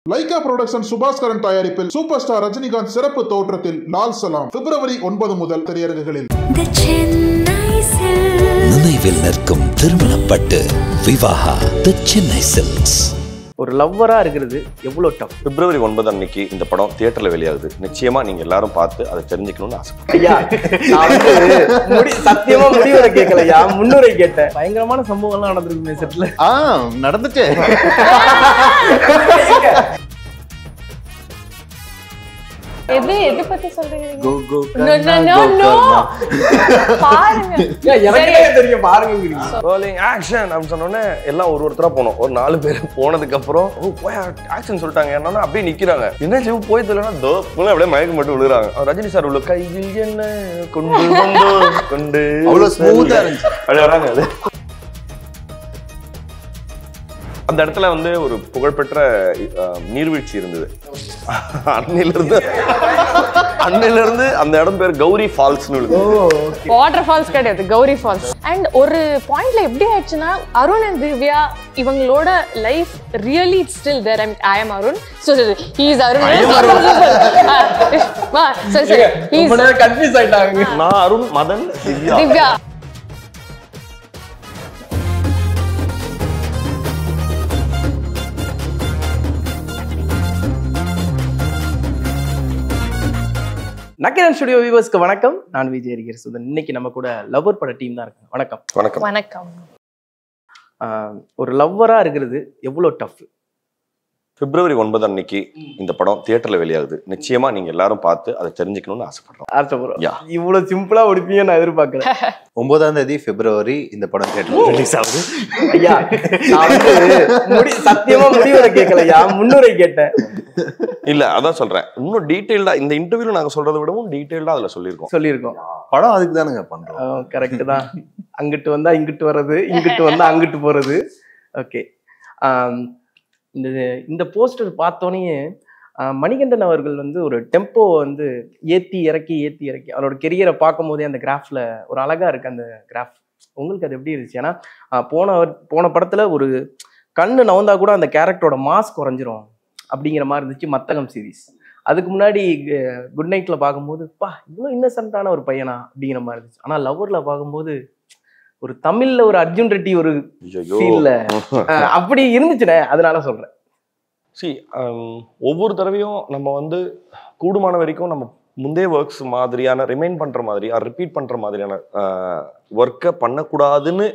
Lyca production Subaskaran தயாரிப்பில் super star Rajinikanth சிறப்பு தோற்றத்தில் லால் சலாம் பிப்ரவரி 9 முதல் திரையரங்குகளில். நினைவில் நிற்கும் திருமணப்பட்டு விவாஹா தி சென்னை சில்க்ஸ். ஒரு லவ்வரா இருக்கிறது எவ்வளவு டஃப். பிப்ரவரி 9 அன்னைக்கு இந்த படம் தியேட்டர்ல வெளியாகுது. நிச்சயமா நீங்க எல்லாரும் பார்த்து அதை தெரிஞ்சுக்கணும்னு ஆசைப்படுறேன். ஐயா, நான் வந்து சத்தியமா முடிவுரை கேட்கலையா, முன்னுரை கேட்டேன். பயங்கரமான சம்பவம்லாம் நடந்திருக்கு செட்ல. நடந்துச்சு. எது பத்தி சொல்றீங்க? தெரியும் பாருங்க. ரோலிங் ஆக்ஷன் அப்படின்னு சொன்னோடனே எல்லாம் ஒருத்தரா போனோம். ஒரு 4 பேர் போனதுக்கு அப்புறம் போய் ஆக்ஷன் சொல்லிட்டாங்க. என்னன்னா அப்படியே நிக்கிறாங்க. என்ன செய்ய போய் தெரியலன்னா அப்படியே மயக்கம் மட்டும் விழுறாங்க. ரஜினி சார் உள்ள கையில் என்ன கொண்டு கொண்டு அவ்வளவு ஸ்மூத்தா இருந்துச்சு. அப்படி வராங்க. அது அந்த இடத்துல வந்து ஒரு புகழ்பெற்ற நீர்வீழ்ச்சி இருந்தது. அன்னிலிருந்து அந்த இடம் பேர் கௌரி ஃபால்ஸ்னு. வாட்டர் ஃபால்ஸ் கிடையாது, கௌரி ஃபால்ஸ். அண்ட் ஒரு பாயிண்ட்ல எப்படி ஆயிடுச்சுன்னா, அருண் அண்ட் திவ்யா இவங்களோட life really it's still there. I am Arun, so he is Arun. சரி ஹி இஸ் கன்ஃபியூஸ் ஆயிட்டாங்க. நான் அருண், மதன், திவ்யா. நக்கீரன் ஸ்டுடியோ வியூவர்ஸ்க்கு வணக்கம். நான் விஜய் ஹரிஹரசுதன். இன்னைக்கு நம்ம கூட லவ்வர் பட டீம் தான் இருக்கு. வணக்கம். வணக்கம். வணக்கம். ஒரு லவ்வரா இருக்கிறது எவ்வளவு டஃப். பிப்ரவரி 9 அன்னைக்கு இந்த படம் தியேட்டர்ல வெளியாகுது. நிச்சயமா நீங்க எல்லாரும் பார்த்து அதை தெரிஞ்சுக்கணும்னு ஆசைப்படுறோம். இவ்வளவு சிம்பிளா முடிப்பீங்க நான் எதிர்பார்க்கல. 9ஆம் தேதி பிப்ரவரி இந்த படம் தியேட்டர்ல ரிலீஸ் ஆகுது. ஐயா, நான் வந்து சத்தியமா முடிவுரை கேட்கலையா, முன்னுரை கேட்டேன். இல்ல அதான் சொல்றேன். இன்னும் டீடைல்டா இந்த இன்டர்வியூல நாங்க சொல்றதை விடவும் டீடைல்டா அதுல சொல்லியிருக்கோம். படம் அதுக்கு தானுங்க பண்றோம். கரெக்ட் தான். அங்கிட்டு வந்தா இங்கிட்டு வர்றது, இங்கிட்டு வந்தா அங்கிட்டு போறது. ஓகே, இந்த போஸ்டர் பார்த்தோன்னே மணிகண்டன் அவர்கள் வந்து ஒரு டெம்போ வந்து ஏத்தி இறக்கி அவரோட கெரியரை பார்க்கும் போதே அந்த கிராஃப்ல ஒரு அழகா இருக்கு அந்த கிராஃப். உங்களுக்கு அது எப்படி இருந்துச்சு? ஏன்னா போன படத்துல ஒரு கண்ணு நவந்தா கூட அந்த கேரக்டரோட மாஸ் குறைஞ்சிரும் அப்படிங்கிற மாதிரி இருந்துச்சு மத்தகம் சீரீஸ். அதுக்கு முன்னாடி குட் நைட்ல பார்க்கும்போது இவ்வளோ இன்னசென்ட்டான ஒரு பையனா அப்படிங்கிற மாதிரி இருந்துச்சு. ஆனா லவ்வர்ல பார்க்கும்போது ஒரு தமிழ்ல ஒரு அர்ஜுன் ரெட்டி ஒரு ஃபீல்ல அப்படி இருந்துச்சுனே, அதனால சொல்றேன். ஒவ்வொரு தடவையும் நம்ம வந்து கூடுமான வரைக்கும் நம்ம முந்தைய ஒர்க்ஸ் மாதிரியான ரிமைண்ட் பண்ற மாதிரி ரிப்பீட் பண்ற மாதிரியான ஒர்க்கை பண்ணக்கூடாதுன்னு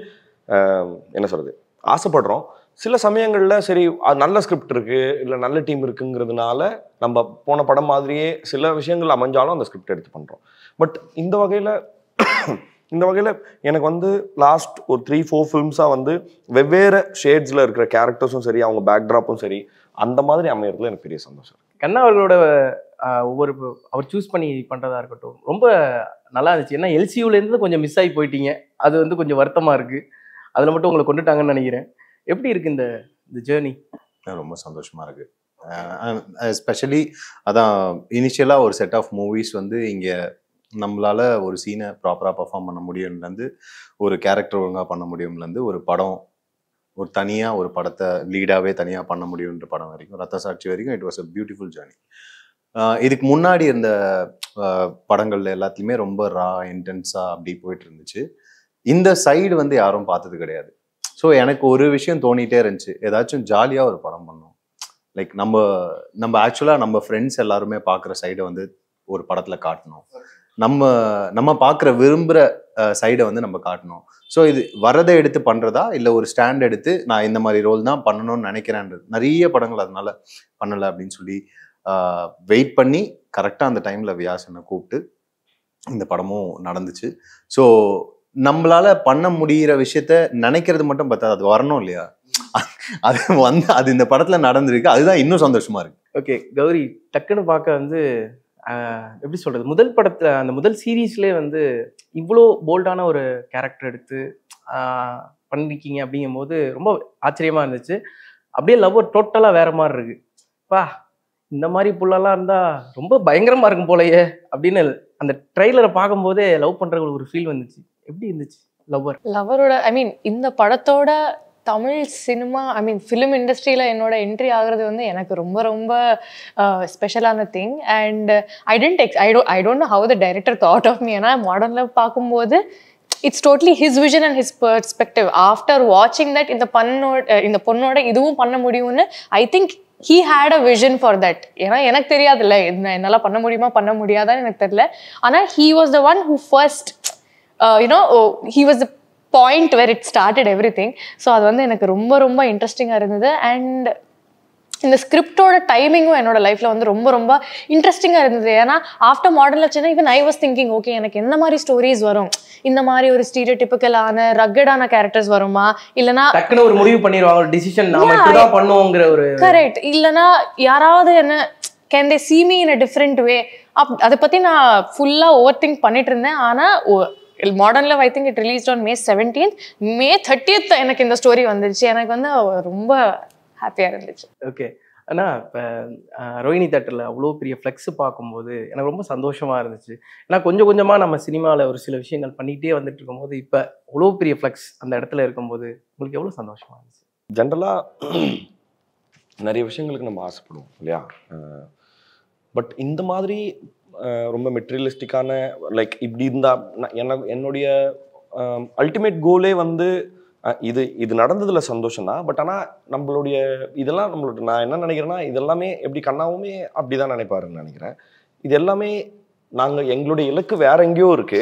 என்ன சொல்றது ஆசைப்படுறோம். சில சமயங்கள்ல சரி நல்ல ஸ்கிரிப்ட் இருக்கு, இல்லை நல்ல டீம் இருக்குங்கிறதுனால நம்ம போன படம் மாதிரியே சில விஷயங்கள் அமைஞ்சாலும் அந்த ஸ்கிரிப்ட் எடுத்து பண்றோம். பட் இந்த வகையில் எனக்கு வந்து லாஸ்ட் ஒரு 3-4 ஃபிலிம்ஸாக வந்து வெவ்வேறு ஷேட்ஸில் இருக்கிற கேரக்டர்ஸும் சரி, அவங்க பேக்ட்ராப்பும் சரி, அந்த மாதிரி அமையறதுல எனக்கு பெரிய சந்தோஷம். கண்ணா அவர்களோட அவர் சூஸ் பண்ணி பண்ணுறதா இருக்கட்டும் ரொம்ப நல்லா இருந்துச்சு. ஏன்னா எல்சியூலேருந்து கொஞ்சம் மிஸ் ஆகி போயிட்டீங்க, அது வந்து கொஞ்சம் வருத்தமாக இருக்குது. அதில் மட்டும் உங்களை கொண்டுட்டாங்கன்னு நினைக்கிறேன். எப்படி இருக்கு இந்த ஜேர்னி? ரொம்ப சந்தோஷமா இருக்கு. எஸ்பெஷலி அதான் இனிஷியலாக ஒரு செட் ஆஃப் மூவிஸ் வந்து இங்கே நம்மளால ஒரு சீனை ப்ராப்பராக பர்ஃபார்ம் பண்ண முடியும்லேருந்து, ஒரு கேரக்டர் ஒழுங்காக பண்ண முடியும்லேருந்து, ஒரு படம் ஒரு தனியாக ஒரு படத்தை லீடாகவே தனியாக பண்ண முடியுன்ற படம் வரைக்கும், ரத்த சாட்சி வரைக்கும் it was a beautiful journey. இதுக்கு முன்னாடி இருந்த படங்கள்ல எல்லாத்துலேயுமே ரொம்ப ரா இன்டென்ஸாக அப்படி போயிட்டு இருந்துச்சு. இந்த சைடு வந்து யாரும் பார்த்தது கிடையாது. ஸோ எனக்கு ஒரு விஷயம் தோணிகிட்டே இருந்துச்சு, ஏதாச்சும் ஜாலியாக ஒரு படம் பண்ணோம். லைக் நம்ம ஆக்சுவலாக நம்ம ஃப்ரெண்ட்ஸ் எல்லாருமே பார்க்குற சைடை வந்து ஒரு படத்தில் காட்டணும். நம்ம பார்க்குற விரும்புகிற சைடை வந்து நம்ம காட்டணும். ஸோ இது வரதை எடுத்து பண்ணுறதா இல்லை ஒரு ஸ்டாண்ட் எடுத்து நான் இந்த மாதிரி ரோல் தான் பண்ணணும்னு நினைக்கிறேன்றது. நிறைய படங்கள் அதனால பண்ணலை அப்படின்னு சொல்லி வெயிட் பண்ணி கரெக்டாக அந்த டைமில் வியாசனை கூப்பிட்டு இந்த படமும் நடந்துச்சு. ஸோ நம்மளால பண்ண முடிகிற விஷயத்த நினைக்கிறது மட்டும் பார்த்தா அது வரணும் இல்லையா, அது இந்த படத்தில் நடந்திருக்கு. அதுதான் இன்னும் சந்தோஷமா இருக்கு. ஓகே கௌரி, டக்குன்னு பார்க்க வந்து எப்படி சொல்றது, முதல் படத்துல அந்த முதல் சீரீஸ்லேயே வந்து இவ்வளோ போல்டான ஒரு கேரக்டர் எடுத்து பண்ணிருக்கீங்க அப்படிங்கும் போது ரொம்ப ஆச்சரியமா இருந்துச்சு. அப்படியே லவ் டோட்டலாக வேற மாதிரி இருக்கு. இந்த மாதிரி புள்ளெல்லாம் இருந்தா ரொம்ப பயங்கரமா இருக்கும் போலயே அப்படின்னு அந்த ட்ரெய்லரை பார்க்கும் போதே லவ் பண்ற ஒரு ஃபீல் வந்துச்சு. எப்படி இருந்துச்சு லவ்வரோட? இந்த படத்தோட Tamil cinema I mean film இண்டஸ்ட்ரியில் என்னோட என்ட்ரி ஆகிறது வந்து எனக்கு ரொம்ப ரொம்ப ஸ்பெஷலான thing. And I don't know how the director thought of me. ஏன்னா மாடர்னில் பார்க்கும்போது it's totally his vision and his perspective. After watching that இந்த பொண்ணோட இதுவும் பண்ண முடியும்னு I think he had a vision for that. ஏன்னா எனக்கு தெரியாதுல்ல என்னால் பண்ண முடியுமா பண்ண முடியாதான்னு எனக்கு தெரியல. ஆனால் he was the one who first he was the point where it started everything. So அது வந்து எனக்கு ரொம்ப ரொம்ப இன்ட்ரெஸ்டிங்காக இருந்தது. அண்ட் இந்த ஸ்கிரிப்டோட டைமிங்கும் என்னோட லைஃப்பில் வந்து ரொம்ப ரொம்ப இன்ட்ரெஸ்டிங்காக இருந்தது. ஏன்னா ஆஃப்டர் மாடர்னில் வச்சுன்னா even I was thinking okay எனக்கு எந்த மாதிரி ஸ்டோரிஸ் வரும், இந்த மாதிரி ஒரு ஸ்டீரியோடிபிக்கலான ரக்கடான கேரக்டர்ஸ் வருமா, இல்லைனா டக்குன்னு ஒரு முடிவு பண்ணிடுவாங்க, ஒரு டிசிஷன் நாம இப்படிதான் பண்ணுவோங்கிற ஒரு கரெக்ட், இல்லைனா யாராவது என்ன can they see me in a different way அதை பற்றி நான் ஃபுல்லாக ஓவர் திங்க் பண்ணிட்டு இருந்தேன். ஆனால் modern love I think it released on May 17th. May 30th எனக்கு இந்த ஸ்டோரி வந்துருச்சு. எனக்கு வந்து ரொம்ப ஹாப்பியாக இருந்துச்சு. ஓகே. ஆனால் இப்போ ரோஹிணி தேட்டரில் அவ்வளோ பெரிய ஃப்ளெக்ஸ் பார்க்கும்போது எனக்கு ரொம்ப சந்தோஷமாக இருந்துச்சு. ஏன்னா கொஞ்சம் கொஞ்சமாக நம்ம சினிமாவில் ஒரு சில விஷயங்கள் பண்ணிகிட்டே வந்துட்டு இருக்கும்போது இப்போ அவ்வளோ பெரிய ஃப்ளெக்ஸ் அந்த இடத்துல இருக்கும்போது உங்களுக்கு எவ்வளோ சந்தோஷமாக இருந்துச்சு? ஜென்ரலாக நிறைய விஷயங்களுக்கு நம்ம ஆசைப்படுவோம் இல்லையா, பட் இந்த மாதிரி ரொம்ப மெட்டீரியலிஸ்டிக்கான லைக் இப்படி இருந்தால் என்னுடைய அல்டிமேட் கோலே வந்து இது நடந்ததுல சந்தோஷம் தான். பட் ஆனால் நம்மளுடைய இதெல்லாம் நான் என்ன நினைக்கிறேன்னா இதெல்லாமே எப்படி கண்ணாவுமே அப்படிதான் நினைப்பாருன்னு நினைக்கிறேன். இது எல்லாமே எங்களுடைய இலக்கு வேற எங்கேயோ இருக்கு,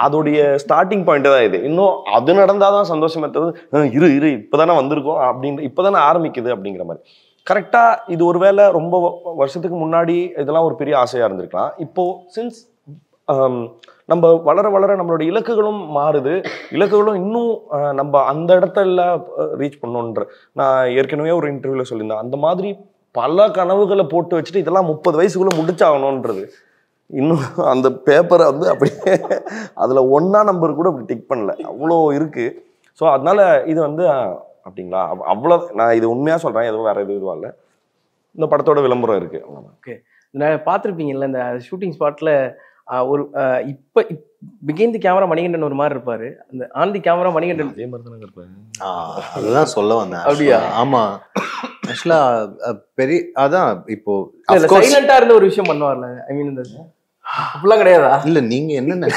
அதோடைய ஸ்டார்டிங் பாயிண்ட் தான் இது. இன்னும் அது நடந்தாதான் சந்தோஷமே தவிர இரு இப்போதானே வந்திருக்கோம் அப்படின்னு இப்போதானே ஆரம்பிக்குது அப்படிங்கிற மாதிரி. கரெக்டாக இது ஒருவேளை ரொம்ப வருஷத்துக்கு முன்னாடி இதெல்லாம் ஒரு பெரிய ஆசையாக இருந்திருக்கலாம். இப்போ சின்ஸ் நம்ம வளர வளர நம்மளுடைய இலக்குகளும் மாறுது, இலக்குகளும் இன்னும் நம்ம அந்த இடத்துல ரீச் பண்ணணுன்ற நான் ஏற்கனவே ஒரு இன்டர்வியூவில் சொல்லியிருந்தேன். அந்த மாதிரி பல கனவுகளை போட்டு வச்சுட்டு இதெல்லாம் 30 வயசுக்குள்ளே முடிச்சாகணுன்றது இன்னும் அந்த பேப்பரை வந்து அப்படியே அதில் 1 நம்பர் கூட அப்படி டிக் பண்ணல, அவ்வளோ இருக்குது. ஸோ அதனால இது வந்து அப்படிங்களா அவ்வளோ நான் இது உண்மையாக சொல்கிறேன், எதுவும் வேறு இதுவாக இல்லை. இந்த படத்தோட விளம்பரம் இருக்குது. ஓகே, நான் பார்த்துருப்பீங்கல்ல இந்த ஷூட்டிங் ஸ்பாட்டில் ஒரு இப்போ பிகைன் தி கேமரா மணிகண்டன் ஒரு மாதிரி இருப்பாரு, அந்த ஆன் தி கேமரா மணிகண்டன் அதே மாதிரி தானே இருப்பாரு. அதுதான் சொல்ல வந்தேன். அப்படியா? ஆமா, ஆக்சுவலா பெரிய அதான் இப்போ சைலண்டா இருந்த ஒரு விஷயம் பண்ணுவார்ல, ஐ மீன் இந்த அப்படிலாம் கிடையாதா? இல்ல நீங்க என்ன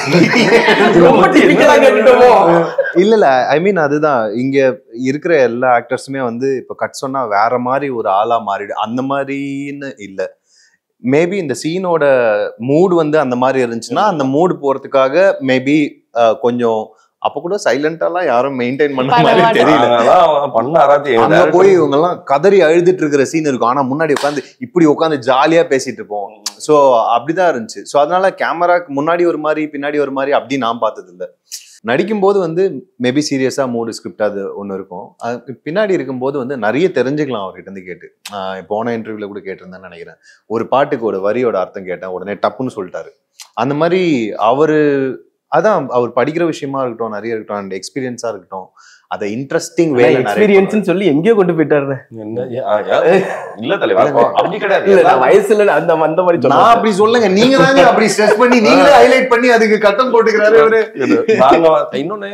இல்ல ஐ மீன் அதுதான் இங்க இருக்கிற எல்லா ஆக்டர்ஸுமே வந்து இப்ப கட் சொன்னா வேற மாதிரி ஒரு ஆளா மாறிடு அந்த மாதிரின்னு இல்ல. மேபி இந்த சீனோட மூட் வந்து அந்த மாதிரி இருந்துச்சுன்னா அந்த மூடு போறதுக்காக மேபி கொஞ்சம் அப்ப கூட சைலண்டாலாம் யாரும் மெயின்டைன் பண்ண மாதிரி தெரியல. அங்க போய் இவங்க எல்லாம் கதறி அழுதுட்டு இருக்கிற சீன் இருக்கும், ஆனா முன்னாடி உட்காந்து இப்படி உட்காந்து ஜாலியா பேசிட்டு இருப்போம். ஸோ அப்படிதான் இருந்துச்சு. ஸோ அதனால கேமராக்கு முன்னாடி ஒரு மாதிரி பின்னாடி ஒரு மாதிரி அப்படி நான் பார்த்தது இல்லை. நடிக்கும்போது வந்து மேபி சீரியஸா மூடு ஸ்கிரிப்ட் அது ஒன்று இருக்கும், அது பின்னாடி இருக்கும்போது வந்து நிறைய தெரிஞ்சுக்கலாம் அவர்கிட்ட இருந்து கேட்டு. போன இன்டர்வியூல கூட கேட்டிருந்தேன்னு நினைக்கிறேன், ஒரு பாட்டுக்கு ஒரு வரியோட அர்த்தம் கேட்டேன், உடனே டப்புன்னு சொல்லிட்டாரு. அந்த மாதிரி அதான் அவர் படிக்கிற விஷயமா இருக்கட்டும், நிறைய இருக்கட்டும், அண்ட் எக்ஸ்பீரியன்ஸா இருக்கட்டும், அதை இன்ட்ரெஸ்டிங் வேலை எக்ஸ்பீரியன்ஸ்னு சொல்லி எங்கேயோ கொண்டு போயிட்டாரு. இல்ல தலைவர் அப்படி கிடையாது, வயசுல அந்த மாதிரி நான் அப்படி சொல்லுங்க, நீங்க தாங்க அப்படி ஸ்ட்ரெஸ் பண்ணி நீங்களே ஹைலைட் பண்ணி அதுக்கு கட்டம் போட்டுக்கிறாரு அவரு. இன்னொன்னு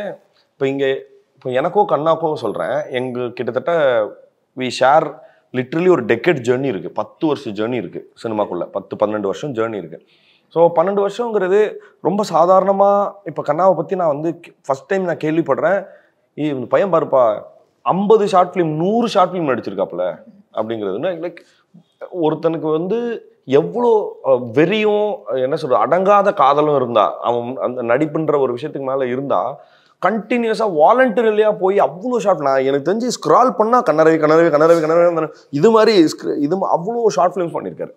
இப்போ எனக்கோ கண்ணாக்கோ சொல்றேன், எங்க கிட்டத்தட்ட வி ஷேர் லிட்ரலி ஒரு டெக்கேட் ஜேர்னி இருக்கு, 10 வருஷம் ஜேர்னி இருக்கு சினிமாக்குள்ள, 10-12 வருஷம் ஜேர்னி இருக்கு. ஸோ 12 வருஷங்கிறது ரொம்ப சாதாரணமாக. இப்போ கண்ணாவை பற்றி நான் வந்து ஃபர்ஸ்ட் டைம் நான் கேள்விப்படுறேன், இந்த பையன் பாருப்பா 50 ஷார்ட் ஃபிலிம் 100 ஷார்ட் ஃபிலிம் நடிச்சிருக்காப்புல அப்படிங்கிறது. லைக் ஒருத்தனுக்கு வந்து எவ்வளோ வெறியும் என்ன சொல்கிறது அடங்காத காதலும் இருந்தா, அவன் அந்த நடிப்புன்ற ஒரு விஷயத்துக்கு மேலே இருந்தா கண்டினியூஸாக வாலண்டரிலியாக போய் அவ்வளோ ஷார்ட், நான் எனக்கு தெரிஞ்சு ஸ்க்ரால் பண்ணால் கண்ணரவி இது மாதிரி அவ்வளோ ஷார்ட் ஃபிலிம்ஸ் பண்ணியிருக்காரு.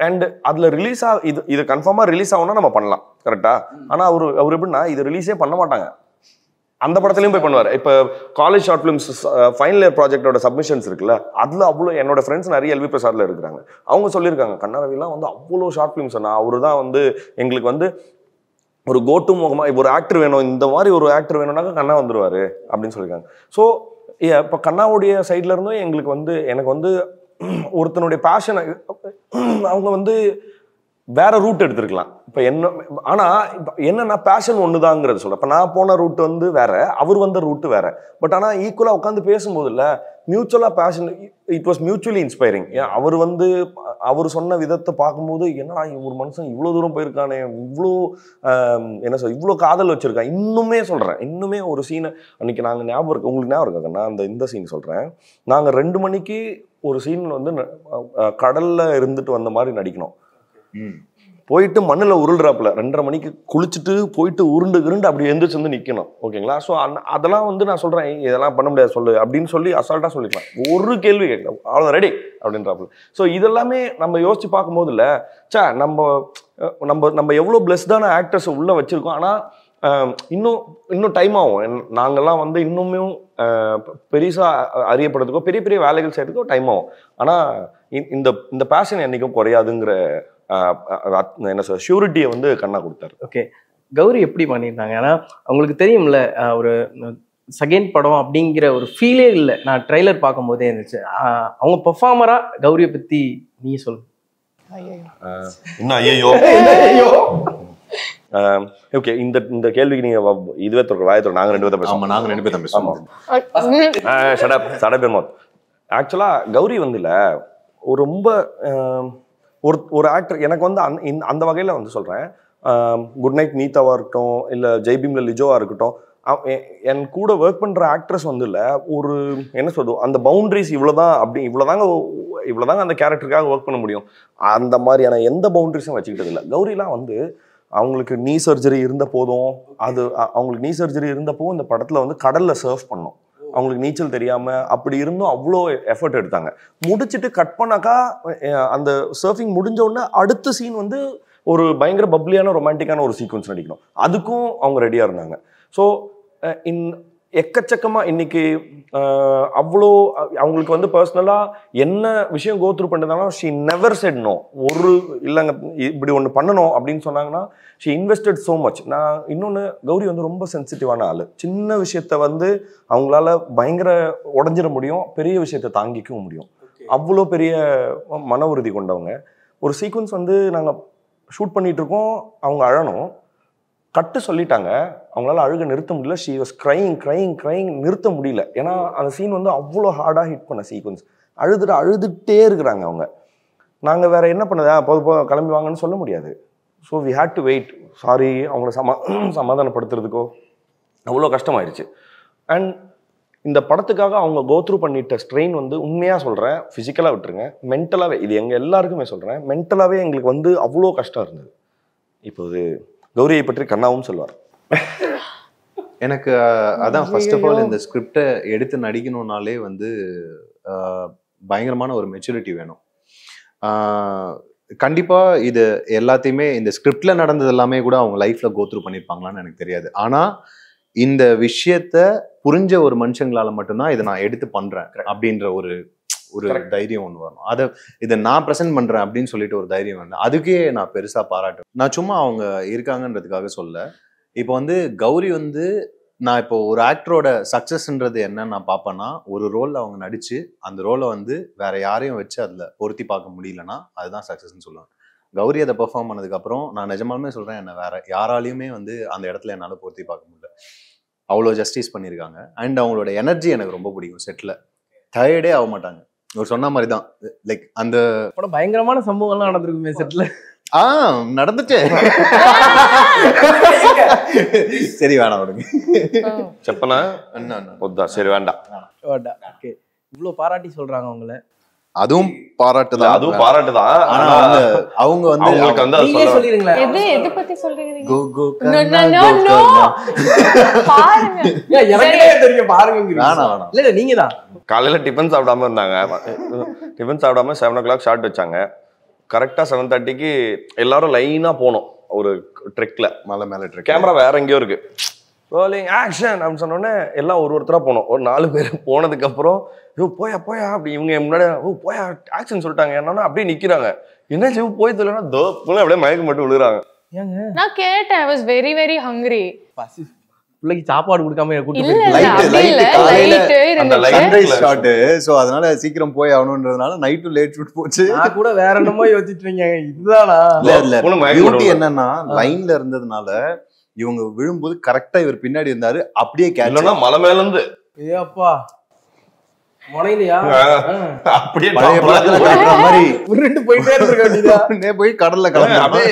அண்ட் அதில் இது கன்ஃபார்மாக ரிலீஸ் ஆகும்னா நம்ம பண்ணலாம் கரெக்டா. ஆனால் அவர் எப்படின்னா இது ரிலீஸே பண்ண மாட்டாங்க, அந்த படத்துலையும் போய் பண்ணுவார். இப்போ college short films final year ப்ராஜெக்டோட சப்மிஷன்ஸ் இருக்குல்ல, அதில் அவ்வளோ என்னோட ஃப்ரெண்ட்ஸ் நிறைய எல்வி பிரசாத்ல இருக்கிறாங்க, அவங்க சொல்லியிருக்காங்க கண்ணாரவிலாம் வந்து அவ்வளோ ஷார்ட் ஃபிலிம்ஸ். நான் அவரு தான் வந்து எங்களுக்கு வந்து ஒரு கோட்டு முகமாக இப்போ ஒரு ஆக்டர் வேணும், இந்த மாதிரி ஒரு ஆக்டர் வேணும்னாக்க கண்ணா வந்துருவாரு அப்படின்னு சொல்லியிருக்காங்க. ஸோ இப்போ கண்ணாவுடைய சைட்ல இருந்தும் எங்களுக்கு வந்து எனக்கு வந்து ஒருத்தனுடைய பேஷனை அவங்க வந்து வேற ரூட் எடுத்திருக்கலாம். இப்போ என்ன ஆனால் என்னன்னா பேஷன் ஒண்ணுதாங்கிறது சொல்றேன். இப்போ நான் போன ரூட் வந்து வேற, அவர் வந்த ரூட்டு வேற. பட் ஆனால் ஈக்குவலாக உட்காந்து பேசும்போது இல்லை, மியூச்சுவலா passion, it was mutually inspiring. அவர் வந்து அவர் சொன்ன விதத்தை பார்க்கும்போது என்னடா ஒரு மனுஷன் இவ்வளோ தூரம் போயிருக்கானே, இவ்வளோ என்ன சொல் இவ்வளோ காதல் வச்சிருக்கான். இன்னுமே சொல்றேன், இன்னுமே ஒரு சீனை அன்னைக்கு நாங்கள் ஞாபகம் இருக்கு, உங்களுக்கு ஞாபகம் இருக்காங்க, நான் இந்த சீன் சொல்றேன். நாங்கள் 2 மணிக்கு ஒரு சீன் வந்து கடல்ல இருந்துட்டு வந்த மாதிரி நடிக்கணும். போயிட்டு மண்ணில் உருள்றாப்புல 2:30 மணிக்கு குளிச்சுட்டு போயிட்டு உருண்டு அப்படி எந்திரிச்சு வந்து நிற்கணும். ஓகேங்களா? ஸோ அதெல்லாம் வந்து நான் சொல்கிறேன், இதெல்லாம் பண்ண முடியாது சொல்லு அப்படின்னு சொல்லி அசால்ட்டாக சொல்லிக்கலாம். ஒரு கேள்வி கேட்கல, அவ்வளோ ரெடி அப்படின்றாப்புல. ஸோ இதெல்லாமே நம்ம யோசிச்சு பார்க்கும்போது இல்லை, நம்ம எவ்வளோ பிளஸ்டான ஆக்டர்ஸ் உள்ளே வச்சுருக்கோம். ஆனால் இன்னும் டைம் ஆகும். நாங்கள்லாம் வந்து இன்னுமே பெருசாக அறியப்படுறதுக்கோ பெரிய பெரிய வேலைகள் செய்யறதுக்கோ டைம் ஆகும். ஆனால் இந்த பேஷன் என்றைக்கும் குறையாதுங்கிற என்ன சொல்ற ஷூரிட்டியை வந்து கண்ணா கொடுத்தாரு. ஓகே, கௌரி எப்படி பண்ணியிருந்தாங்க? ஏன்னா அவங்களுக்கு தெரியும்ல, ஒரு செகண்ட் படம் அப்படிங்கிற ஒரு ஃபீலே இல்லை. நான் ட்ரெய்லர் பார்க்கும் போதே இருந்துச்சு. அவங்க பெர்ஃபார்மரா கௌரியை பத்தி நீ சொல்லு. இன்னும் ஐயோ ஓகே, இந்த கேள்விக்கு நீங்க இதுவே தொடர் வாயத்தோட நாங்க 2 பேரும் பேசுவோம். நாங்க 2 பேரும் பேசுவோம். சடப் ஆக்சுவலா கௌரி வந்து இல்ல, ஒரு ரொம்ப ஒரு ஆக்டர் எனக்கு வந்து அந்த வகையில வந்து சொல்றேன். குட் நைட் மீதாவா இருக்கட்டும், இல்ல ஜெய்பீம்ல லிஜோவா இருக்கட்டும், என் கூட ஒர்க் பண்ற ஆக்ட்ரஸ் வந்து இல்ல, ஒரு என்ன சொல்றது, அந்த பவுண்டரிஸ் இவ்வளவுதான், அப்படி இவ்வளவுதாங்க அந்த கேரக்டருக்காக ஒர்க் பண்ண முடியும், அந்த மாதிரியான எந்த பவுண்டரிஸும் வச்சுக்கிட்டது இல்லை. கௌரிலாம் வந்து அவங்களுக்கு நீ சர்ஜரி இருந்த போதும், அவங்களுக்கு நீ சர்ஜரி இருந்தப்போ இந்த படத்துல வந்து கடல்ல சர்ஃப் பண்ணோம். அவங்களுக்கு நீச்சல் தெரியாம அப்படி இருந்தும் அவ்வளோ எஃபர்ட் எடுத்தாங்க. முடிச்சுட்டு கட் பண்ணாக்கா அந்த சர்ஃபிங் முடிஞ்ச உடனே அடுத்த சீன் வந்து ஒரு பயங்கர பப்ளியான ரொமான்டிக்கான ஒரு சீக்வன்ஸ் நடிக்கணும். அதுக்கும் அவங்க ரெடியா இருந்தாங்க. ஸோ எக்கச்சக்கமா இன்னைக்கு அவ்வளோ அவங்களுக்கு வந்து பர்சனலா என்ன விஷயம் கோத்ரூ பண்ணிருந்தாங்கன்னா, ஷி நெவர் செட் நோ. ஒரு இல்லைங்க இப்படி ஒன்று பண்ணணும் அப்படின்னு சொன்னாங்கன்னா ஷி இன்வெஸ்டட் ஸோ மச். நான் இன்னொன்று, கௌரி வந்து ரொம்ப சென்சிட்டிவான ஆள். சின்ன விஷயத்த வந்து அவங்களால பயங்கர உடஞ்சிட முடியும், பெரிய விஷயத்த தாங்கிக்கவும் முடியும். அவ்வளோ பெரிய மன உறுதி கொண்டவங்க. ஒரு சீக்வன்ஸ் வந்து நாங்கள் ஷூட் பண்ணிட்டு இருக்கோம், அவங்க அழணும், கட்டு சொல்லிட்டாங்க, அவங்களால அழுக நிறுத்த முடியல. ஷி வாஸ் க்ரைங் நிறுத்த முடியல. ஏன்னா அந்த சீன் வந்து அவ்வளோ ஹார்டாக ஹிட் பண்ண சீக்வன்ஸ். அழுதுகிட்டே இருக்கிறாங்க அவங்க. நாங்கள் வேற என்ன பண்ணதா, கிளம்பி வாங்கன்னு சொல்ல முடியாது. So we had to wait. Sorry, அவங்கள சமாதானப்படுத்துறதுக்கோ அவ்வளோ கஷ்டமாயிருச்சு. அண்ட் இந்த படத்துக்காக அவங்க கோத்ரூ பண்ணிட்ட ஸ்ட்ரெயின் வந்து உண்மையாக சொல்கிறேன், ஃபிசிக்கலாக விட்டுருங்க, மென்டலாகவே, இது எங்கள் எல்லாருக்குமே சொல்கிறேன், மென்டலாகவே எங்களுக்கு வந்து அவ்வளோ கஷ்டம் இருந்தது. இப்போது கௌரியை பற்றி கண்ணாவும் சொல்வார். எனக்கு அதான் ஃபர்ஸ்ட் ஆஃப் ஆல் இந்த ஸ்கிரிப்டை எடுத்து நடிக்கணும்னாலே வந்து பயங்கரமான ஒரு மெச்சூரிட்டி வேணும். கண்டிப்பா இது எல்லாத்தையுமே இந்த ஸ்கிரிப்ட்ல நடந்தது எல்லாமே கூட அவங்க லைஃப்ல கோத்ரூ பண்ணியிருப்பாங்களான்னு எனக்கு தெரியாது. ஆனா இந்த விஷயத்த புரிஞ்ச ஒரு மனுஷங்களால மட்டும்தான் இதை நான் எடுத்து பண்றேன் அப்படின்ற ஒரு தைரியம் ஒன்று வரணும். இதை நான் ப்ரெசென்ட் பண்றேன் அப்படின்னு சொல்லிட்டு ஒரு தைரியம் வேணும். அதுக்கே நான் பெருசா பாராட்டுவேன். நான் சும்மா அவங்க இருக்காங்கன்றதுக்காக சொல்ல. இப்போ வந்து கௌரி வந்து நான் இப்போ ஒரு ஆக்டரோட சக்சஸ்ன்றது என்னன்னு நான் பார்ப்பேன்னா, ஒரு ரோல்ல அவங்க நடிச்சு அந்த ரோலை வந்து வேற யாரையும் வச்சு அதுல பொருத்தி பார்க்க முடியலன்னா அதுதான் சக்சஸ்ன்னு சொல்லுவேன். கௌரி அதை பெர்ஃபார்ம் பண்ணதுக்கு அப்புறம் நான் நிஜமாலுமே சொல்றேன், என்ன வேற யாராலையுமே வந்து அந்த இடத்துல என்னால பொருத்தி பார்க்க முடியல. அவ்வளோ ஜஸ்டிஸ் பண்ணியிருக்காங்க. அண்ட் அவங்களோட எனர்ஜி எனக்கு ரொம்ப பிடிக்கும். செட்ல டயர்டே ஆக மாட்டாங்க. ஒரு சொன்ன மாதிரி தான், லைக் அந்த பயங்கரமான சம்பவங்கள்லாம் நடந்திருக்குமே செட்ல. நடந்துச்சு. சரி வேணாம் விடுங்க. செப்பனா சரி வேண்டாம். இவ்வளவு பாராட்டி சொல்றாங்க அவங்கள. அதுவும் பாராட்டுதான். அவங்க வந்து எது பத்தி சொல்றீங்க? காலையில டிஃபன் சாப்பிடாம இருந்தாங்க. டிஃபன் சாப்பிடாம 7 o'clock ஷார்ட் வச்சாங்க. கரெக்டா 7:30க்கு எல்லாரும் லைனா போனோம் ஒரு ட்ரெக்ல, மலை மேல ட்ரெக். கேமரா வேற எங்கேயோ இருக்கு. ரோலிங் ஆக்ஷன் அப்படின்னு சொன்னோடனே எல்லாம் ஒருத்தரா போனோம். ஒரு 4 பேர் போனதுக்கு அப்புறம் போயா அப்படி இவங்க முன்னாடி போயா ஆக்ஷன் சொல்லிட்டாங்க. என்னன்னா அப்படியே நிக்கிறாங்க. என்ன செய்வோம் போய் தெரியலன்னா அப்படியே மயக்கம் மட்டும் விழுறாங்க. நான் கேட்டேன், I was very very hungry. பிள்ளைக்கு சாப்பாடு கொடுக்காம கூட்டு இல்ல போயிருக்கீங்க. இல்ல Light, அப்படி light, இல்ல காலையில லைட் அந்த இருந்துச்சு சன்ரைஸ் ஷாட், சோ அதனால சீக்கிரம் போய் ஆகணும்ன்றதுனால நைட்டு லேட் ஷூட் போச்சு. நான் கூட வேற என்னமோ யோசிச்சுட்டு இருக்கீங்க. இதுதானா? இல்ல உனக்கு மயக்கம் பியூட்டி வரும்ல. என்னன்னா லைன்ல இருந்ததுனால இவங்க விழும்போது கரெக்டா இவர் பின்னாடி இருந்தாரு, அப்படியே கேட்ச். இல்லைன்னா மலை மேல இருந்து ஏ அப்பா முனையிலையா அப்படியே பழைய top ல படத்துல காட்டுற மாதிரி உருண்டு போயிட்டே இருக்க வேண்டியதா? உடனே போய் கடல்ல அப்படியே கலந்து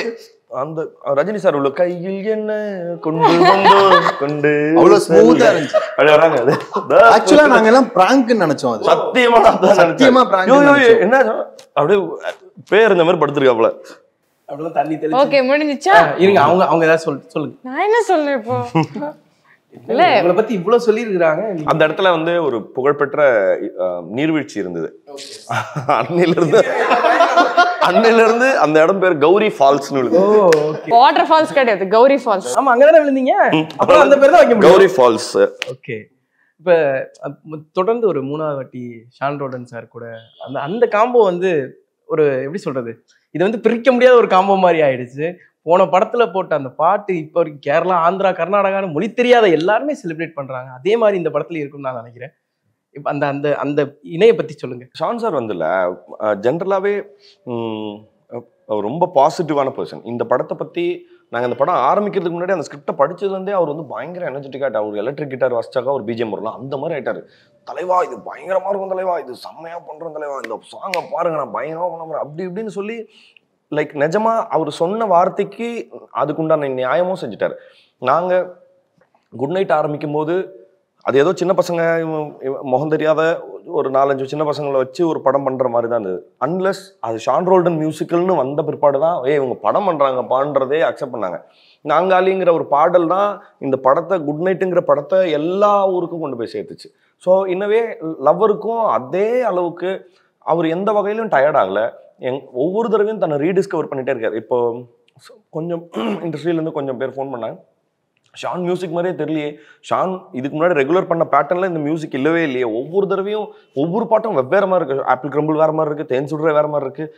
அந்த ரஜினி சார் உள்ள கையில் என்ன கொண்டு வந்தோ கொண்டு அவ்வளவு ஸ்மூத்தா இருந்துச்சு. அப்படி வராங்க. அது ஆக்சுவலா நாங்க எல்லாம் பிராங்க் நினைச்சோம். அது சத்தியமா நான் அதான் நினைச்சேன். சத்தியமா prank ஐயோ, ஐயோ, நினைச்சோம். என்ன அப்படியே பேர் இந்த மாதிரி படுத்திருக்காப்ல. அப்படிலாம் தண்ணி தெளிச்சு. ஓகே முடிஞ்சிச்சா? இருங்க, அவங்க அவங்க ஏதாவது சொல்லுங்க. நான் என்ன சொல்றேன் இப்போ? இல்ல உங்களை பத்தி இவ்வளவு சொல்லி இருக்காங்க. அந்த இடத்துல வந்து ஒரு புகழ்பெற்ற நீர்வீழ்ச்சி இருந்தது. அன்னில இருந்து அந்த இடம் பேர் கௌரி ஃபால்ஸ்னு ஓ விழுது. ஓகே. வாட்டர் ஃபால்ஸ் கிடையாது, கௌரி ஃபால்ஸ். ஆமா அங்கதானே விழுந்தீங்க. அப்புறம் அந்த பேர் தான் வைக்க முடியும். கௌரி ஃபால்ஸ். ஓகே. இப்ப தொடர்ந்து ஒரு 3வது வாட்டி ஷான் ரோடன் சார் கூட அந்த அந்த காம்போ வந்து ஒரு எப்படி சொல்றது, இது வந்து பிரிக்க முடியாத ஒரு காம்போ மாதிரி ஆயிடுச்சு. போன படத்துல போட்ட அந்த பாட்டு இப்ப வரைக்கும் கேரளா, ஆந்திரா, கர்நாடகான்னு மொழி தெரியாத எல்லாருமே செலிப்ரேட் பண்றாங்க. அதே மாதிரி இந்த படத்துல இருக்கும்னு நான் நினைக்கிறேன். இப்ப அந்த அந்த அந்த இணைய பத்தி சொல்லுங்க. ஷான் சார் வந்துல ஜென்ரலாவே ரொம்ப பாசிட்டிவான பர்சன். இந்த படத்தை பத்தி நாங்கள் இந்த படம் ஆரம்பிக்கிறதுக்கு முன்னாடி அந்த ஸ்கிரிப்டை படிச்சதுலேருந்தே அவர் வந்து பயங்கர எனர்ஜெட்டிக்காக அவர் எலக்ட்ரிக் கிட்டார் வச்சாக்கா ஒரு பிஜிஎம் வரலாம் அந்த மாதிரி ஆயிட்டாரு. தலைவா இது பயங்கரமா இருக்கும், தலைவா இது செம்மையா பண்றோம், தலைவா இந்த சாங்கை பாருங்க நான் பயங்கரமா பண்ண போறேன் அப்படி இப்படின்னு சொல்லி லைக் நிஜமா அவர் சொன்ன வார்த்தைக்கு அதுக்குண்டான நியாயமும் செஞ்சுட்டாரு. நாங்க குட் நைட் ஆரம்பிக்கும் போது அது ஏதோ சின்ன பசங்க முகம் தெரியாத ஒரு 4-5 சின்ன பசங்களை வச்சு ஒரு படம் பண்ற மாதிரி தான் இருந்தது. அன்லெஸ் அது ஷான் ரோல்டன் மியூசிக்கல்னு வந்த பிற்பாடு தான் இவங்க படம் பண்றாங்க பாடுறதே அக்செப்ட் பண்ணாங்க. நாங்காலிங்கிற ஒரு பாடல் தான் இந்த படத்தை குட் நைட்டுங்கிற படத்தை எல்லா ஊருக்கும் கொண்டு போய் சேர்த்துச்சு. ஸோ இன்னவே லவ்வருக்கும் அதே அளவுக்கு அவர் எந்த வகையிலும் டயர்ட் ஆகலை. ஒவ்வொரு தடவையும் தன்னை ரீடிஸ்கவர் பண்ணிட்டே இருக்காரு. இப்போ கொஞ்சம் இண்டஸ்ட்ரியிலேருந்து கொஞ்சம் பேர் ஃபோன் பண்ணாங்க, ஷான் மியூசிக் மாதிரியே தெரியலையே, ஷான் இதுக்கு முன்னாடி ரெகுலர் பண்ண பேட்டர்னில் இந்த மியூசிக் இல்லவே இல்லையே, ஒவ்வொரு தடவையும் ஒவ்வொரு பாட்டும் வெவ்வேறு மாதிரி இருக்குது, ஆப்பிள் கிரம்பிள் வேறு மாதிரி இருக்குது, தேன் சுடுற வேறு மாதிரி இருக்குது,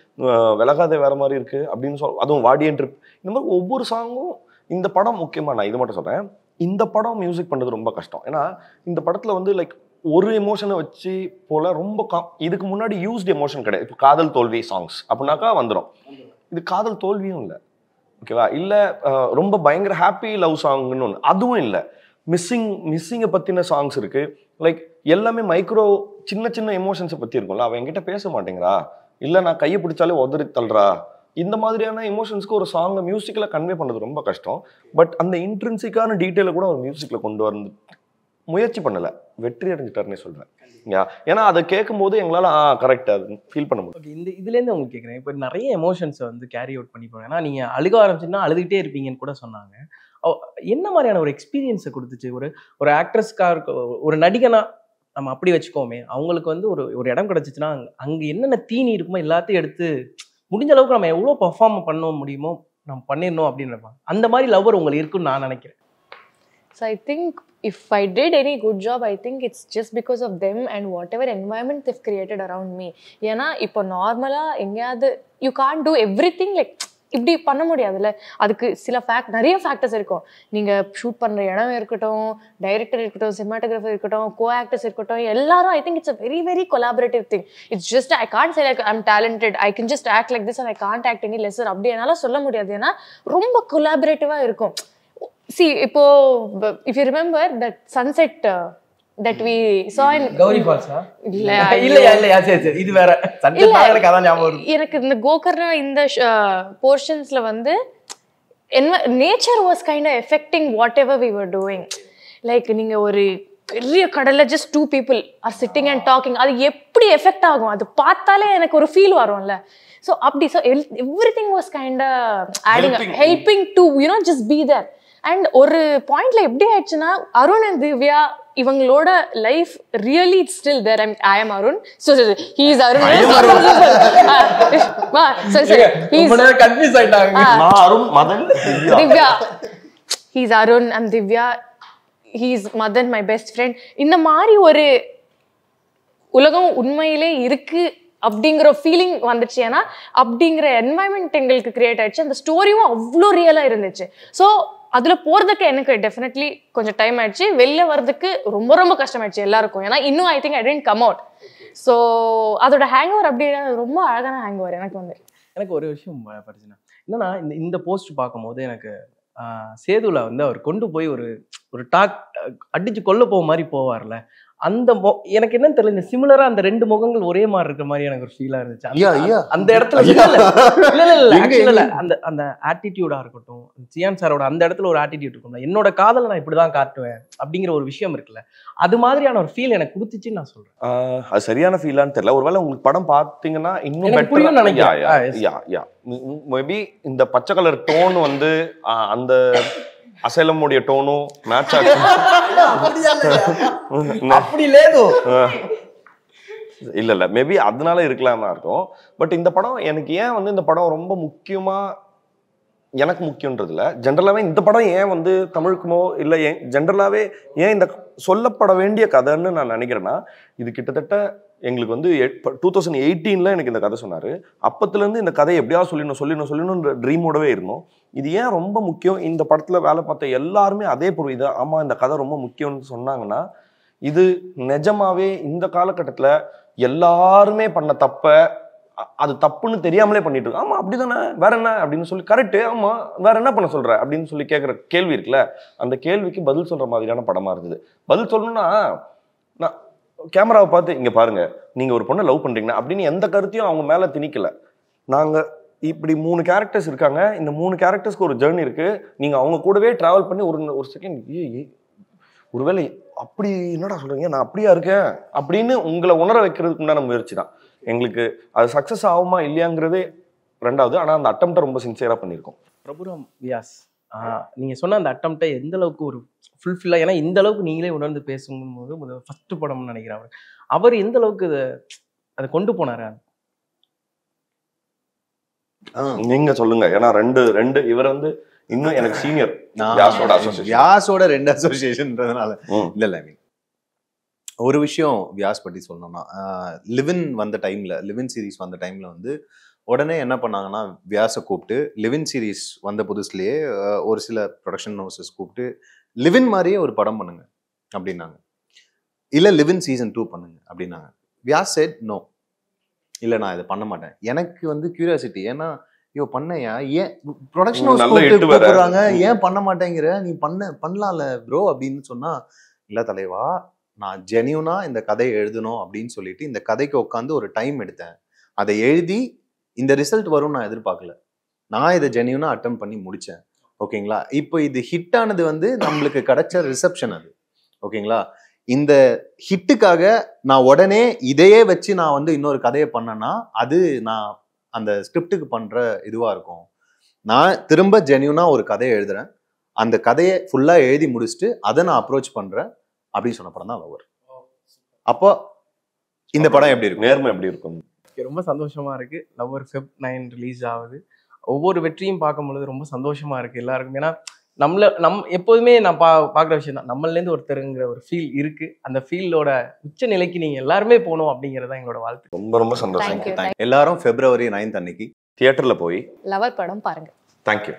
விலகாதே வேறு மாதிரி இருக்குது அப்படின்னு அதுவும் வாடியன் ட்ரிப், இந்த மாதிரி ஒவ்வொரு சாங்கும். இந்த படம் முக்கியமாக நான் இது மட்டும் சொல்கிறேன், இந்த படம் மியூசிக் பண்ணுறது ரொம்ப கஷ்டம். ஏன்னா இந்த படத்தில் வந்து லைக் ஒரு எமோஷனை வச்சு போல ரொம்ப இதுக்கு முன்னாடி யூஸ்டு எமோஷன் கிடையாது. இப்போ காதல் தோல்வி சாங்ஸ் அப்படின்னாக்கா வந்துடும், இது காதல் தோல்வியும் இல்லை, ஓகேவா, இல்லை ரொம்ப பயங்கர ஹாப்பி லவ் சாங்னு ஒன்று அதுவும் இல்லை, மிஸ்ஸிங்கை பற்றின சாங்ஸ் இருக்குது. லைக் எல்லாமே மைக்ரோ சின்ன சின்ன எமோஷன்ஸை பற்றி இருக்கும்ல, அவன் என்கிட்ட பேச மாட்டேங்கிறா, இல்லை நான் கையை பிடிச்சாலே உதறி தள்ளுறா, இந்த மாதிரியான எமோஷன்ஸ்க்கு ஒரு சாங்கை மியூசிக்கில் கன்வே பண்ணுறது ரொம்ப கஷ்டம். பட் அந்த இன்ட்ரின்சிக்கான டீட்டெயிலை கூட ஒரு மியூசிக்கில் கொண்டு வந்து முயற்சி பண்ணலை, வெற்றி அடைஞ்சிட்டாருன்னே சொல்கிறேன். ஏன்னா அதை கேட்கும் போது எங்களால் கரெக்ட் அது ஃபீல் பண்ண முடியும். இந்த இதுலேருந்து உங்களுக்கு கேட்குறேன், இப்போ நிறைய எமோஷன்ஸை வந்து கேரி அவுட் பண்ணி போங்க. ஏன்னா நீங்கள் அழுக ஆரம்பிச்சுன்னா அழுதுகிட்டே இருப்பீங்கன்னு கூட சொன்னாங்க. என்ன மாதிரியான ஒரு எக்ஸ்பீரியன்ஸை கொடுத்துச்சு ஒரு ஆக்ட்ரஸ்க்காக, ஒரு நடிகனா நம்ம அப்படி வச்சுக்கோமே, அவங்களுக்கு வந்து ஒரு இடம் கிடச்சிச்சுன்னா அங்கே என்னென்ன தீனி இருக்குமோ எல்லாத்தையும் எடுத்து முடிஞ்ச அளவுக்கு நம்ம எவ்வளோ பர்ஃபார்ம் பண்ண முடியுமோ நம்ம பண்ணிடணும் அப்படின்னு நினைப்பாங்க. அந்த மாதிரி லவ்வர் உங்களுக்கு இருக்குன்னு நான் நினைக்கிறேன். So I think if I did any good job, I think it's just because of them and whatever environment they've created around me. ஏன்னா இப்போ நார்மலாக எங்கேயாவது you can't do everything like இப்படி பண்ண முடியாதுல்ல, அதுக்கு சில நிறைய ஃபேக்டர்ஸ் இருக்கும். நீங்கள் ஷூட் பண்ணுற இடம் இருக்கட்டும், டைரக்டர் இருக்கட்டும், சினிமாட்டோகிராஃபர் இருக்கட்டும், கோ ஆக்டர்ஸ் இருக்கட்டும், எல்லாரும் I think it's a very very collaborative thing. It's just I can't say like I am talented, I can just act like this and I can't act any lesser அப்படி என்னால் சொல்ல முடியாது. ஏன்னா ரொம்ப கொலாபரேட்டிவாக இருக்கும். See, இப்போ if you remember that sunset that we saw in Gowri ஃபால்ஸா? இல்லையா சரி இது வேற சன்செட் கதை ஞாபகம் வருது எனக்கு. இந்த கோகர்ணா இந்த போர்ஷன்ஸ்ல வந்து nature was kind of affecting whatever we were doing. Like நீங்க ஒரு பெரிய கடல்ல just 2 people are sitting and talking, அது எப்படி எஃபெக்ட் ஆகும் அது பார்த்தாலே எனக்கு ஒரு ஃபீல் வரும்ல. ஸோ அப்படி so everything was kind of adding helping to you know just be there. And ஒரு பாயிண்ட்ல எப்படி ஆயிடுச்சுன்னா அருண் அண்ட் திவ்யா இவங்களோட life really it's still there. I am Arun, so he is Arun, சரி ஹி இஸ் கன்ஃபியூஸ் ஆயிட்டாங்க. நான் Arun, Madan, Divya, he is Arun and Divya, he is Madan my best friend. இந்த மாதிரி ஒரு உலகம் உண்மையிலே இருக்கு அப்படிங்கிற ஃபீலிங் வந்துச்சு. ஏன்னா அப்படிங்கிற என்வாயன்மெண்ட் எங்களுக்கு கிரியேட் ஆயிடுச்சு. அந்த ஸ்டோரியும் அவ்வளோ ரியலாக இருந்துச்சு. ஸோ அதுல போறதுக்கு எனக்கு டெஃபினெட்லி கொஞ்சம் டைம் ஆயிடுச்சு. வெளில வர்றதுக்கு ரொம்ப ரொம்ப கஷ்டமாயிடுச்சு எல்லாருக்கும். ஏன்னா இன்னும் I think I didn't come out. So அதோட ஹேங் ஓவர் அப்படி ரொம்ப அழகான ஹேங் ஓவர் எனக்கு வந்து. எனக்கு ஒரு விஷயம் படிச்சுன்னா என்னன்னா, இந்த போஸ்ட் பார்க்கும்போது எனக்கு சேதுல வந்து அவர் கொண்டு போய் ஒரு டாக் அடிச்சு கொல்ல போக மாதிரி போவார்ல, அந்த எனக்கு என்னன்னு தெரியல, இந்த சிமிலரா அந்த ரெண்டு முகங்கள் ஒரே மாதிரி இருக்கிற மாதிரி எனக்கு ஒரு ஃபீலா இருந்துச்சு அந்த இடத்துல. இல்ல அந்த ஆட்டிடியூடா இருக்கட்டும், சியான் சாரோட அந்த இடத்துல ஒரு ஆட்டிடியூட் இருக்கும்ல, என்னோட காதலை நான் இப்படிதான் காட்டுவேன் அப்படிங்கிற ஒரு விஷயம் இருக்குல்ல, அது மாதிரியான ஒரு ஃபீல் எனக்கு கொடுத்துச்சுன்னு நான் சொல்றேன். அது சரியான ஃபீலான்னு தெரியல. ஒருவேளை உங்களுக்கு படம் பார்த்தீங்கன்னா இன்னும் புரியும் நினைக்கிறேன். மேபி இந்த பச்சை கலர் டோன் வந்து அந்த அசைலமுடைய டோனும் மேட்ச் ஆச்சு. இல்ல மேபி அதனால இருக்கலாம் இருக்கும். பட் இந்த படம் எனக்கு ஏன் வந்து இந்த படம் ரொம்ப முக்கியமா எனக்கு முக்கியன்றதுல, ஜென்ரலாவே இந்த படம் ஏன் வந்து தமிழுக்குமோ இல்லை ஜென்ரலாவே ஏன் இந்த சொல்லப்பட வேண்டிய கதைன்னு நான் நினைக்கிறேன்னா, இது கிட்டத்தட்ட எங்களுக்கு வந்து 2018 எனக்கு இந்த கதை சொன்னாரு. அப்பத்துலேருந்து இந்த கதையை எப்படியாவது சொல்லணும்ன்ற ட்ரீமோடவே இருந்தோம். இது ஏன் ரொம்ப முக்கியம், இந்த படத்துல வேலை பார்த்த எல்லாருமே அதே பொருள் இது ஆமா இந்த கதை ரொம்ப முக்கியம்னு சொன்னாங்கன்னா, இது நிஜமாவே இந்த காலகட்டத்துல எல்லாருமே பண்ண தப்ப அது தப்புன்னு தெரியாமலே பண்ணிட்டு இருக்கோம். ஆமா அப்படிதானே, வேற என்ன அப்படின்னு சொல்லி கரெக்டு, ஆமா வேற என்ன பண்ண சொல்ற அப்படின்னு சொல்லி கேட்குற கேள்வி இருக்குல்ல, அந்த கேள்விக்கு பதில் சொல்ற மாதிரியான படமா இருந்தது. பதில் சொல்லணும்னா, நான் கேமராவை பார்த்து இங்க பாருங்க, நீங்க ஒரு பொண்ணை லவ் பண்றீங்கன்னா அப்படின்னு எந்த கருத்தையும் அவங்க மேல திணிக்கல. நாங்க இப்படி 3 கேரக்டர்ஸ் இருக்காங்க, இந்த 3 கேரக்டர்ஸ்க்கு ஒரு ஜேர்னி இருக்கு, நீங்க அவங்க கூடவே டிராவல் பண்ணி ஒரு செகண்ட் ஒருவேளை அப்படி என்னடா சொல்றீங்க, நான் அப்படியா இருக்கேன் அப்படின்னு உங்களை உணர வைக்கிறதுக்கு உண்டான முயற்சி தான். எங்களுக்கு அது சக்சஸ் ஆகுமா இல்லையாங்கிறதே ரெண்டாவது. ஆனா அந்த அட்டம்ப்டை ரொம்ப சின்சியரா பண்ணியிருக்கோம். பிரபுராம் வியாஸ், நீங்க சொன்ன அந்த அட்டம்ப்டை எந்த அளவுக்கு ஒரு ஃபுல்ஃபில்லா, ஏன்னா இந்த அளவுக்கு நீங்களே உணர்ந்து பேசும்போது ஃபர்ஸ்ட் படம்னு நினைக்கிறேன், அவர் எந்த அளவுக்கு அதை கொண்டு போனாரு? நீங்க சொல்லுங்க. ஏன்னா ரெண்டு இவர் வந்து இன்னும் எனக்கு சீனியர். வியாஸோட 2 அசோசியேஷன்றதுனால இல்ல. ஐ மீன் ஒரு விஷயம் வியாஸ் பற்றி சொல்லணும்னா, லிவின் வந்த டைம்ல, லிவின் சீரீஸ் வந்த டைம்ல வந்து உடனே என்ன பண்ணாங்கன்னா, வியாஸை கூப்பிட்டு லிவின் சீரீஸ் வந்த புதுசுலேயே ஒரு சில ப்ரொடக்ஷன் ஹவுசஸ் கூப்பிட்டு லிவின் மாதிரியே ஒரு படம் பண்ணுங்க அப்படின்னாங்க, இல்லை லிவின் சீசன் 2 பண்ணுங்க அப்படின்னாங்க. வியாஸ் செட் நோ, இல்லை நான் இதை பண்ண மாட்டேன். எனக்கு வந்து கியூரியாசிட்டி, ஏன்னா ஐயோ பண்ணையா, ஏன் ப்ரொடக்ஷன் ஹவுஸ் கூப்பிடுறாங்க, ஏன் பண்ண மாட்டேங்கிற, நீ பண்ணலாம்ல ப்ரோ அப்படின்னு சொன்னா, இல்லை தலைவா நான் ஜெனியூனா இந்த கதையை எழுதணும் அப்படின்னு சொல்லிட்டு இந்த கதைக்கு உட்காந்து ஒரு டைம் எடுத்தேன். அதை எழுதி இந்த ரிசல்ட் வரும் நான் எதிர்பார்க்கல, நான் இதை ஜெனியூனா அட்டெம்ப்ட் பண்ணி முடிச்சேன். ஓகேங்களா? இப்போ இது ஹிட் ஆனது வந்து நம்மளுக்கு கிடைச்ச ரிசப்ஷன் அது. ஓகேங்களா? இந்த ஹிட்டுக்காக நான் உடனே இதையே வச்சு நான் வந்து இன்னொரு கதையை பண்ணேன்னா அது நான் அந்த ஸ்கிரிப்டுக்கு பண்ற இதுவா இருக்கும். நான் திரும்ப ஜெனியூனா ஒரு கதையை எழுதுறேன், அந்த கதையை ஃபுல்லா எழுதி முடிச்சுட்டு அதை நான் அப்ரோச் பண்றேன் அப்படின்னு சொன்ன படம் தான் லவர். அப்போ இந்த படம் எப்படி இருக்கும், நேர்மை எப்படி இருக்கும்? ரொம்ப சந்தோஷமா இருக்கு. லவர் Feb 9 ரிலீஸ் ஆகுது. ஒவ்வொரு வெற்றியும் பார்க்கும்பொழுது ரொம்ப சந்தோஷமா இருக்கு எல்லாருக்கும். ஏன்னா எப்போதுமே நான் பார்க்குற விஷயம் தான், நம்மளேருந்து ஒருத்தருங்கிற ஒரு ஃபீல் இருக்கு. அந்த ஃபீலோட உச்ச நிலைக்கு நீங்க எல்லாருமே போகணும் அப்படிங்கிறதா எங்களோட வாழ்த்து. ரொம்ப ரொம்ப சந்தோஷம். எல்லாரும் February 9 அன்னைக்கு தியேட்டர்ல போய் லவர் படம் பாருங்க. தேங்க்யூ.